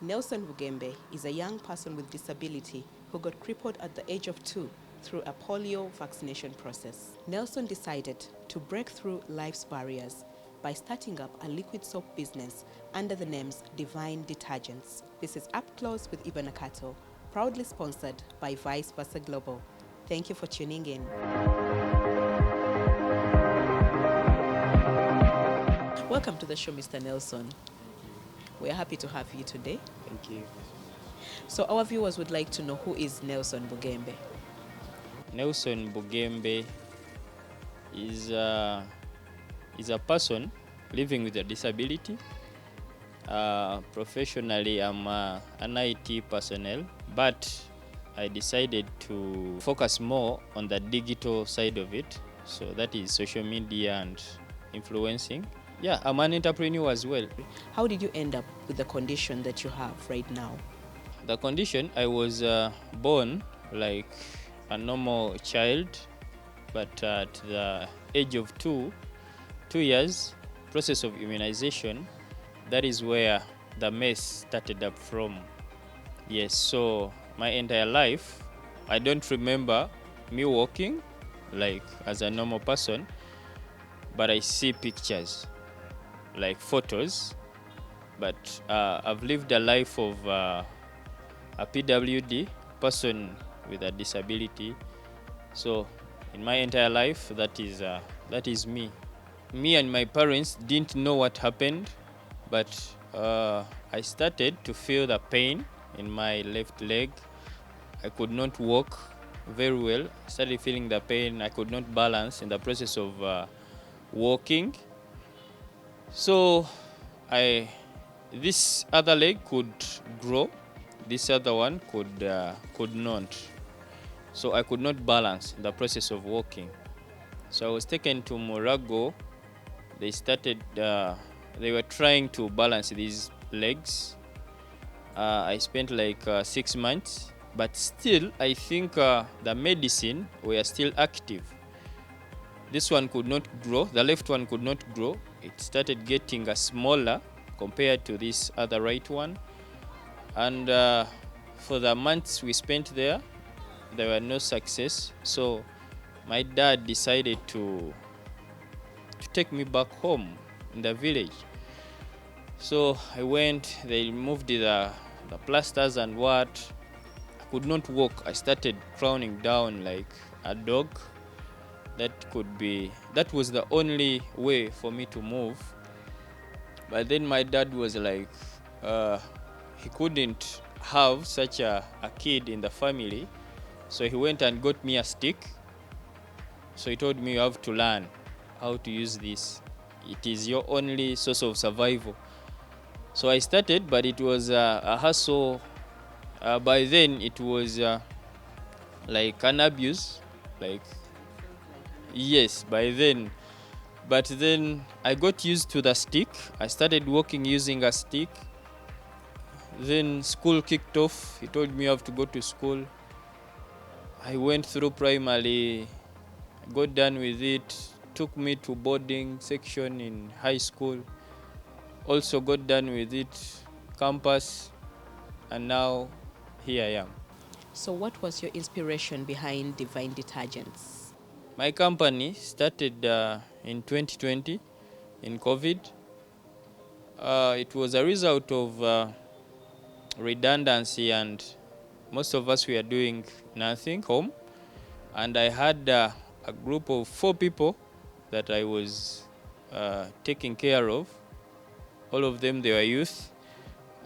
Nelson Bugembe is a young person with disability who got crippled at the age of 2 through a polio vaccination process. Nelson decided to break through life's barriers by starting up a liquid soap business under the names Divine Detergents. This is Upclose with Nakato, proudly sponsored by Vice Versa Global. Thank you for tuning in. Welcome to the show, Mr. Nelson. We are happy to have you today. Thank you. So our viewers would like to know, who is Nelson Bugembe? Nelson Bugembe is a person living with a disability. Professionally, I'm an IT personnel, but I decided to focus more on the digital side of it. So that is social media and influencing. Yeah, I'm an entrepreneur as well. How did you end up with the condition that you have right now? The condition, I was born like a normal child, but at the age of 2 years, process of immunization, that is where the mess started up from. Yes, so my entire life, I don't remember me walking like as a normal person, but I see pictures, like photos, but I've lived a life of a PWD, person with a disability. So in my entire life, that is me. Me and my parents didn't know what happened, but I started to feel the pain in my left leg. I could not walk very well. I started feeling the pain. I could not balance in the process of walking. So this other leg could grow, this other one could not. So I could not balance in the process of walking. So I was taken to Morago. They were trying to balance these legs. I spent like 6 months, but still I think the medicine were still active. This one could not grow, the left one could not grow. It started getting smaller compared to this other right one. And for the months we spent there were no success. So my dad decided to take me back home in the village. So I went, they removed the plasters and what. I could not walk. I started crawling down like a dog. That was the only way for me to move. But then my dad was like, he couldn't have such a kid in the family. So he went and got me a stick. So he told me, you have to learn how to use this. It is your only source of survival. So I started, but it was a hassle. By then it was like an abuse. Like, yes, by then. But then I got used to the stick. I started walking using a stick. Then school kicked off. He told me you have to go to school. I went through primary, got done with it, took me to boarding section in high school. Also got done with it, campus, and now here I am. So what was your inspiration behind Divine Detergents? My company started in 2020 in COVID. It was a result of redundancy, and most of us were doing nothing home. And I had a group of 4 people that I was taking care of. All of them, they were youth.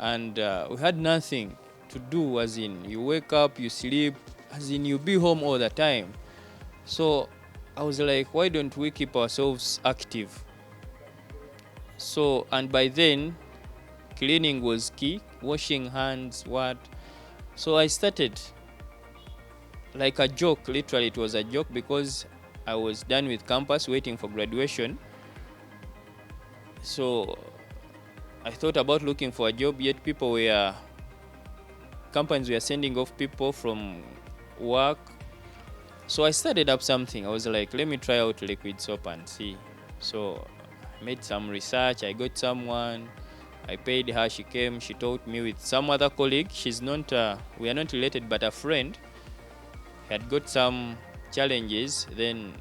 And we had nothing to do, as in you wake up, you sleep, as in you be home all the time. So I was like, why don't we keep ourselves active? So, and by then, cleaning was key, washing hands, what. So I started like a joke, literally it was a joke, because I was done with campus waiting for graduation. So I thought about looking for a job, yet companies were sending off people from work. So I started up something. I was like, let me try out liquid soap and see. So I made some research. I got someone, I paid her, she came, she taught me with some other colleague. She's not, we are not related, but a friend had got some challenges. Then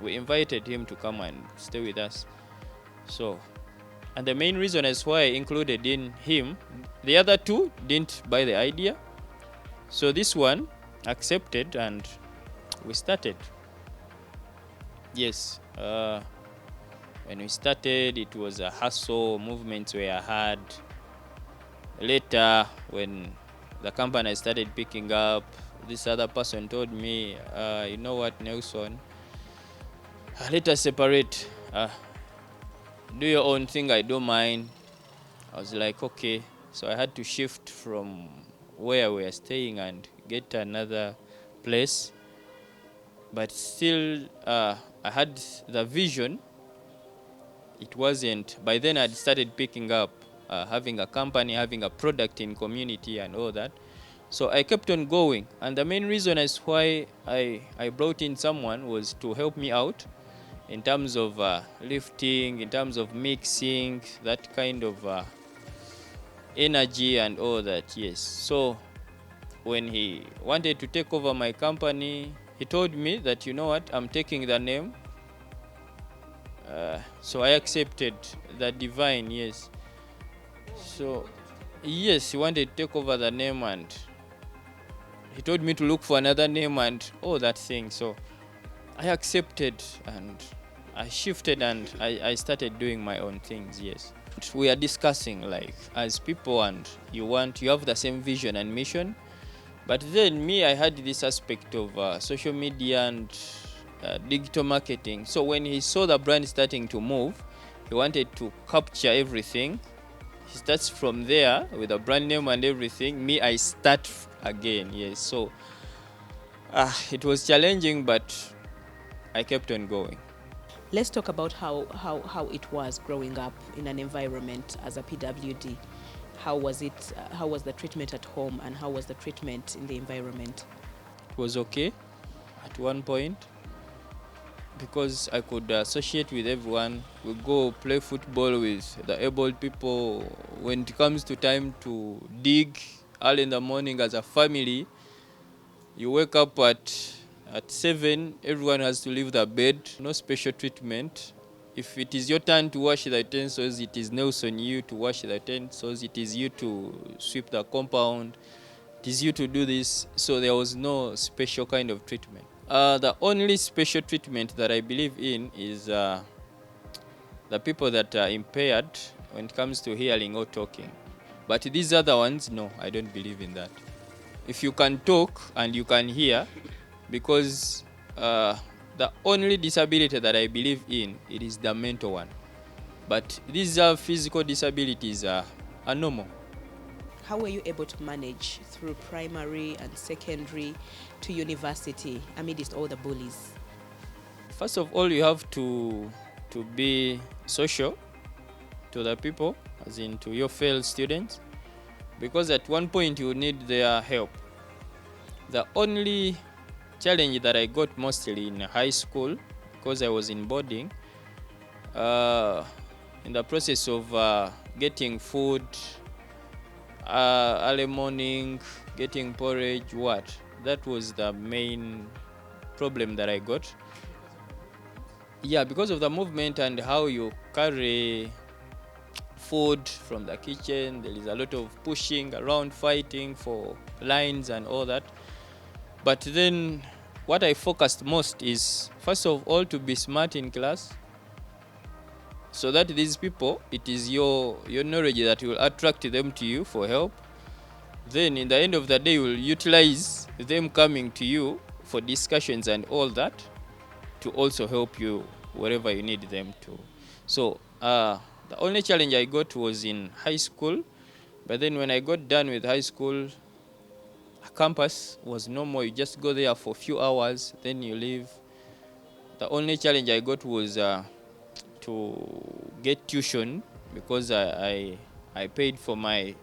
we invited him to come and stay with us. So, and the main reason is why I included in him, the other two didn't buy the idea. So this one accepted and we started. Yes, when we started, it was a hustle, movements were hard. Later, when the company started picking up, this other person told me, you know what, Nelson, let us separate. Do your own thing, I do mine. I was like, okay. So I had to shift from where we were staying and get another place. But still, I had the vision. It wasn't, by then I'd started picking up, having a company, having a product in community and all that. So I kept on going. And the main reason as why I brought in someone was to help me out in terms of lifting, in terms of mixing, that kind of energy and all that, yes. So when he wanted to take over my company, he told me that, you know what, I'm taking the name. So I accepted the divine, yes. So, yes, he wanted to take over the name and he told me to look for another name and all that thing. So I accepted and I shifted and I started doing my own things, yes. We are discussing like as people and you have the same vision and mission. But then me, I had this aspect of social media and digital marketing. So when he saw the brand starting to move, he wanted to capture everything. He starts from there with a brand name and everything. Me, I start again, yes. So it was challenging, but I kept on going. Let's talk about how it was growing up in an environment as a PWD. How was it? How was the treatment at home, and how was the treatment in the environment? It was okay at one point because I could associate with everyone. We go play football with the able people. When it comes to time to dig early in the morning as a family, you wake up at 7, everyone has to leave the bed. No special treatment. If it is your turn to wash the utensils, it is Nelson you to wash the utensils. It is you to sweep the compound. It is you to do this. So there was no special kind of treatment. The only special treatment that I believe in is the people that are impaired when it comes to hearing or talking. But these other ones, no, I don't believe in that. If you can talk and you can hear, because the only disability that I believe in, it is the mental one. But these are physical disabilities are normal. How were you able to manage through primary and secondary to university amidst all the bullies? First of all, you have to be social to the people, as in to your fellow students, because at one point you need their help. The only challenge that I got mostly in high school, because I was in boarding, in the process of getting food, early morning, getting porridge, that was the main problem that I got. Yeah, because of the movement and how you carry food from the kitchen, there is a lot of pushing around, fighting for lines and all that. But then what I focused most is, first of all, to be smart in class, so that these people, it is your knowledge that will attract them to you for help. Then in the end of the day, you will utilize them coming to you for discussions and all that to also help you wherever you need them to. So the only challenge I got was in high school. But then when I got done with high school, a campus was normal. You just go there for a few hours, then you leave. The only challenge I got was to get tuition, because I paid for my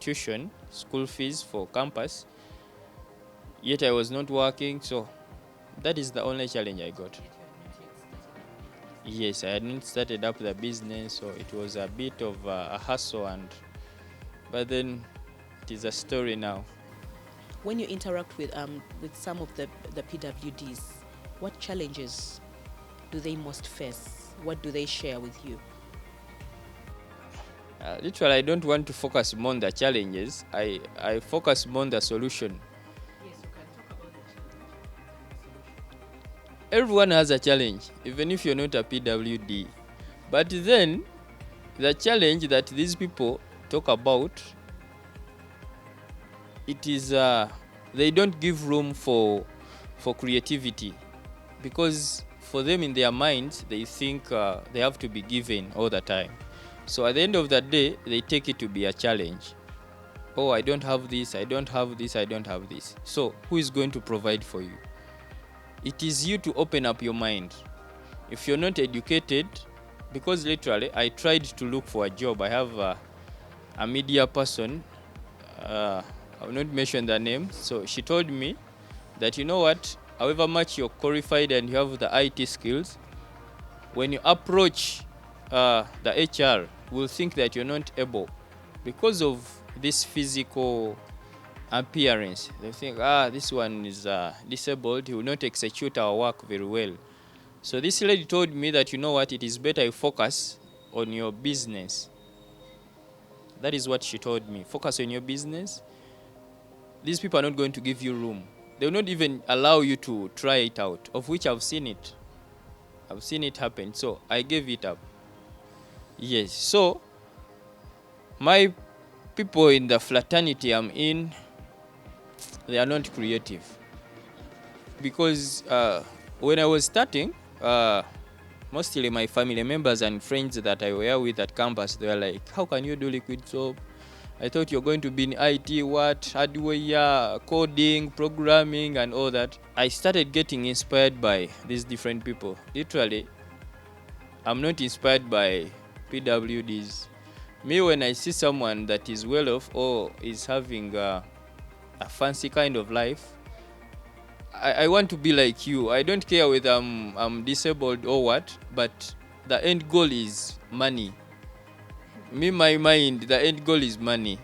tuition, school fees for campus. Yet I was not working, so that is the only challenge I got. Yes, I had not started up the business, so it was a bit of a hustle, but then it is a story now. When you interact with some of the PWDs, what challenges do they most face? What do they share with you? Literally, I don't want to focus more on the challenges. I focus more on the solution. Yes, you can talk about the challenge. Everyone has a challenge, even if you're not a PWD. But then, the challenge that these people talk about, it is they don't give room for creativity, because for them in their minds they think they have to be given all the time. So at the end of the day, they take it to be a challenge. Oh, I don't have this, I don't have this, I don't have this. So who is going to provide for you? It is you to open up your mind. If you're not educated, because literally I tried to look for a job. I have a media person, I will not mention the name. So she told me that, you know what, however much you're qualified and you have the IT skills, when you approach the HR, will think that you're not able because of this physical appearance. They think, this one is disabled, he will not execute our work very well. So this lady told me that, you know what, it is better you focus on your business. That is what she told me. Focus on your business. These people are not going to give you room. They will not even allow you to try it out, of which I've seen it. I've seen it happen. So I gave it up. Yes. So my people in the fraternity I'm in, they are not creative. Because when I was starting, mostly my family members and friends that I were with at campus, they were like, how can you do liquid soap? I thought you're going to be in IT, what, hardware, coding, programming, and all that. I started getting inspired by these different people. Literally, I'm not inspired by PWDs. Me, when I see someone that is well off or is having a fancy kind of life, I want to be like you. I don't care whether I'm disabled or what, but the end goal is money. Me, my mind, the end goal is money.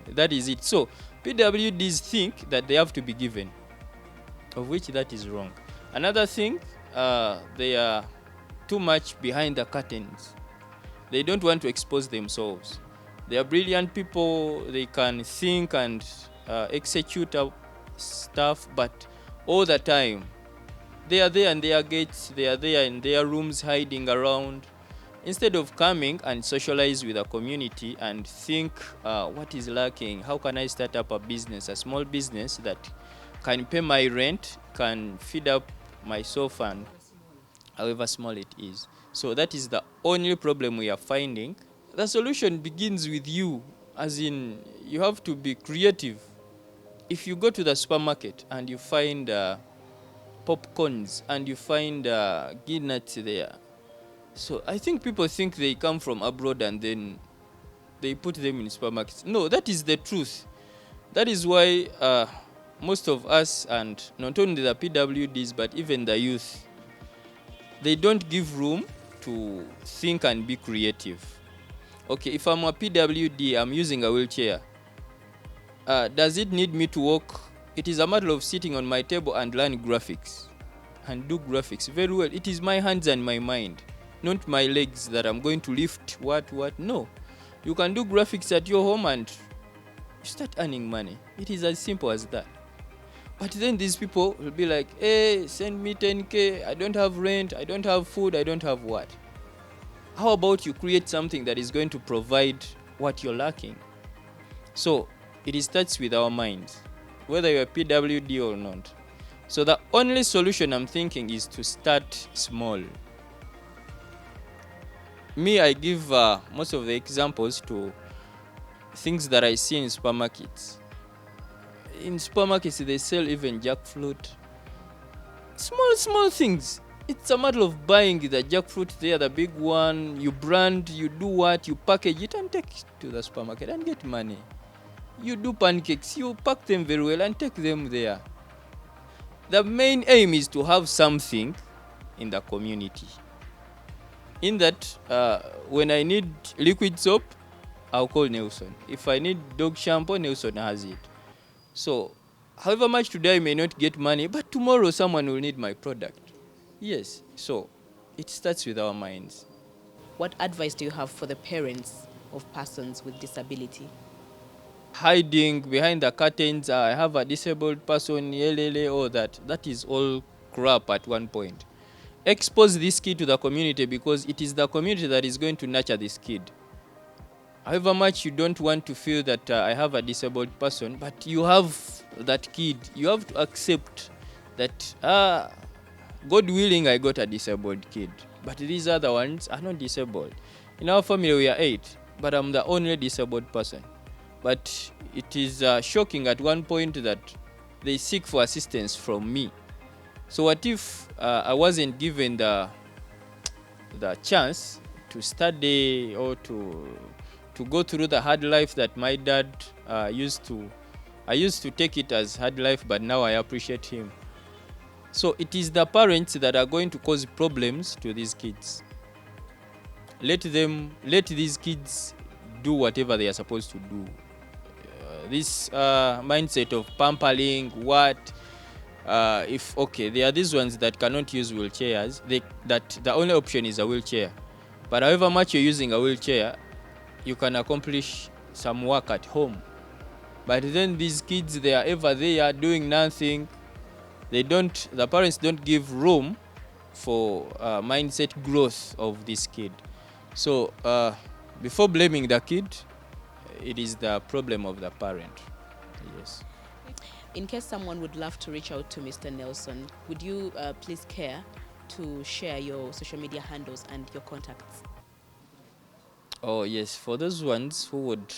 That is it. So PWDs think that they have to be given, of which that is wrong. Another thing, they are too much behind the curtains. They don't want to expose themselves. They are brilliant people. They can think and execute stuff, but all the time they are there in their gates, they are there in their rooms hiding around, instead of coming and socialize with the community and think what is lacking. How can I start up a business, a small business that can pay my rent, can feed up myself, and however small it is. So that is the only problem we are finding. The solution begins with you, as in you have to be creative. If you go to the supermarket and you find popcorns and you find nuts there, so I think people think they come from abroad and then they put them in supermarkets. No, that is the truth. That is why most of us, and not only the PWDs but even the youth, they don't give room to think and be creative. Okay, if I'm a PWD, I'm using a wheelchair. Does it need me to walk? It is a matter of sitting on my table and learn graphics and do graphics very well. It is my hands and my mind, not my legs that I'm going to lift what. No. You can do graphics at your home and you start earning money. It is as simple as that. But then these people will be like, hey, send me 10K, I don't have rent, I don't have food, I don't have what. How about you create something that is going to provide what you're lacking? So it starts with our minds, whether you're a PWD or not. So the only solution I'm thinking is to start small. Me, I give most of the examples to things that I see in supermarkets. In supermarkets, they sell even jackfruit. Small things. It's a matter of buying the jackfruit there, the big one, you brand, you do what, you package it and take it to the supermarket and get money. You do pancakes, you pack them very well and take them there. The main aim is to have something in the community. in that when I need liquid soap, I'll call Nelson. If I need dog shampoo, Nelson has it. So however much today I may not get money, but tomorrow someone will need my product. Yes, so it starts with our minds. What advice do you have for the parents of persons with disability? Hiding behind the curtains, I have a disabled person, yelele, all that. That is all crap at one point. Expose this kid to the community, because it is the community that is going to nurture this kid. However much you don't want to feel that I have a disabled person, but you have that kid, you have to accept that God willing, I got a disabled kid, but these other ones are not disabled. In our family we are 8, but I'm the only disabled person. But it is shocking at one point that they seek for assistance from me. So what if I wasn't given the chance to study or to go through the hard life that my dad used to. I used to take it as hard life, but now I appreciate him. So it is the parents that are going to cause problems to these kids. Let these kids do whatever they are supposed to do. This mindset of pampering, if okay, there are these ones that cannot use wheelchairs, that the only option is a wheelchair. But however much you're using a wheelchair, you can accomplish some work at home. But then these kids, they are ever there doing nothing. The parents don't give room for mindset growth of this kid. So before blaming the kid, it is the problem of the parent. Yes. In case someone would love to reach out to Mr. Nelson, would you please care to share your social media handles and your contacts? Oh yes, for those ones who would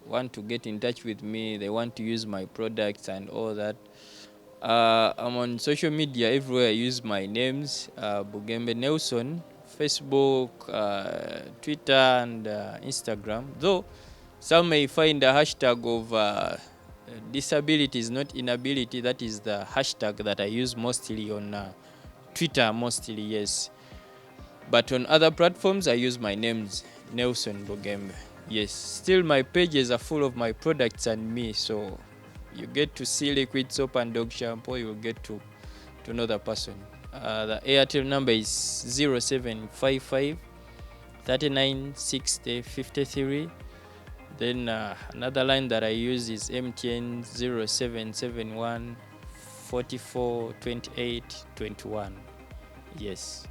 want to get in touch with me, they want to use my products and all that. I'm on social media everywhere. I use my names, Bugembe Nelson, Facebook, Twitter, and Instagram. Though some may find a hashtag of disabilities, not inability. That is the hashtag that I use mostly on Twitter, mostly, yes. But on other platforms, I use my names, Nelson Bugembe. Yes, still my pages are full of my products and me, so you get to see liquid soap and dog shampoo, you'll get to know the person. The Airtel number is 0755 39 60 53. Then another line that I use is MTN 0771 44 28 21. Yes.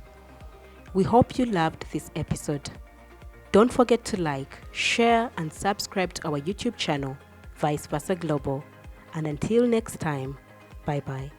We hope you loved this episode. Don't forget to like, share, and subscribe to our YouTube channel, Vice Versa Global. And until next time, bye-bye.